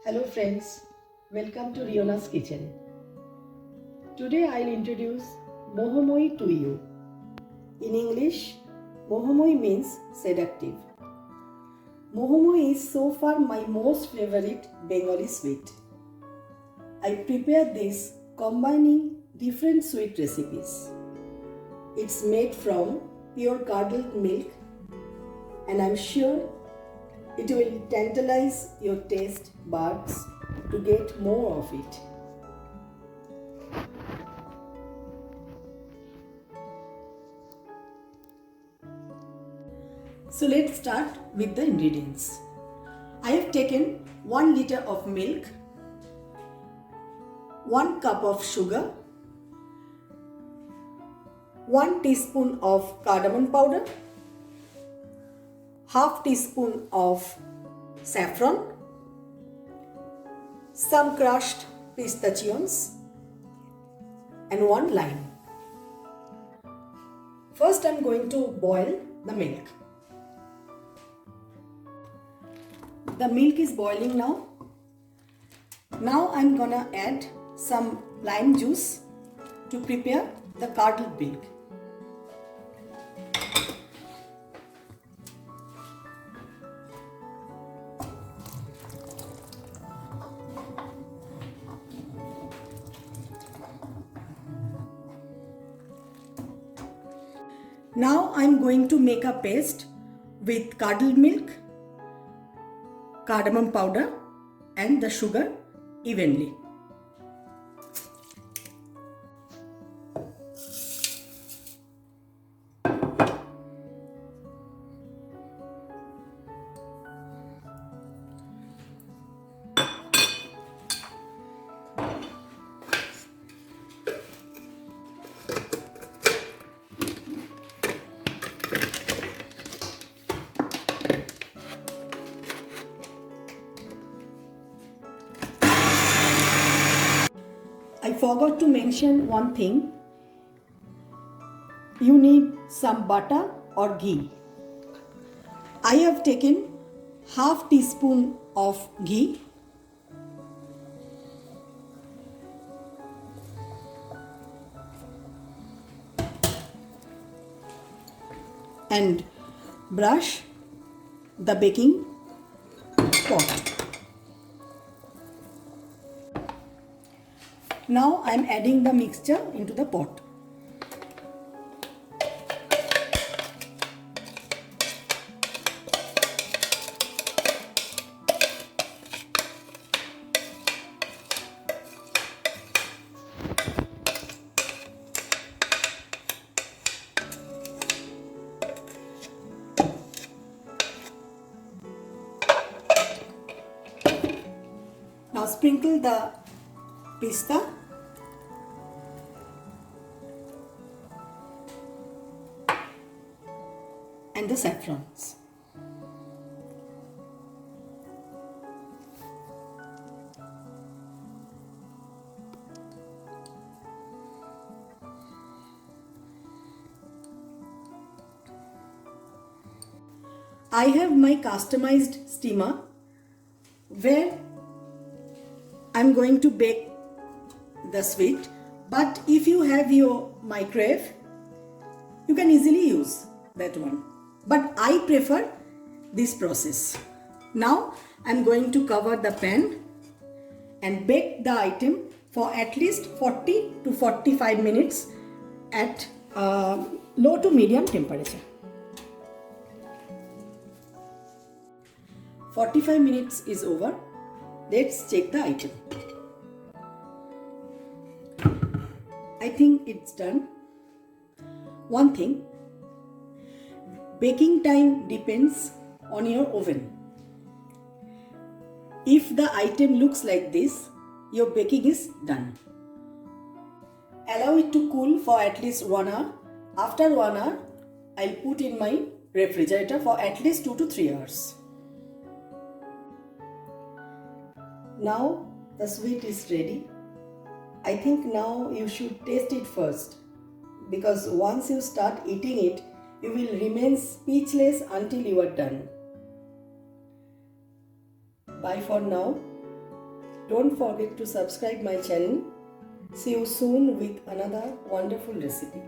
Hello friends, welcome to Riona's Kitchen. Today I'll introduce Mohomoyee to you. In English, Mohomoyee means seductive. Mohomoyee is so far my most favorite Bengali sweet. I prepared this combining different sweet recipes. It's made from pure curdled milk and I'm sure it will tantalize your taste buds to get more of it. So let's start with the ingredients. I have taken 1 liter of milk, 1 cup of sugar, 1 teaspoon of cardamom powder, half teaspoon of saffron, some crushed pistachios and 1 lime. First I'm going to boil the milk. The milk is boiling now. Now I'm gonna add some lime juice to prepare the curdled milk. Now I'm going to make a paste with curdled milk, cardamom powder and the sugar evenly. I forgot to mention one thing. You need some butter or ghee. I have taken half teaspoon of ghee, and brush the baking pot. Now I am adding the mixture into the pot. Now sprinkle the pista and the saffrons. I have my customized steamer where I'm going to bake the sweet, but if you have your microwave, you can easily use that one. But I prefer this process. Now I'm going to cover the pan and bake the item for at least 40 to 45 minutes at low to medium temperature. 45 minutes is over. Let's check the item. I think it's done. One thing, baking time depends on your oven. If the item looks like this, your baking is done. Allow it to cool for at least 1 hour. After 1 hour, I'll put in my refrigerator for at least 2 to 3 hours. Now the sweet is ready. I think now you should taste it first, because once you start eating it, you will remain speechless until you are done. Bye for now. Don't forget to subscribe my channel. See you soon with another wonderful recipe.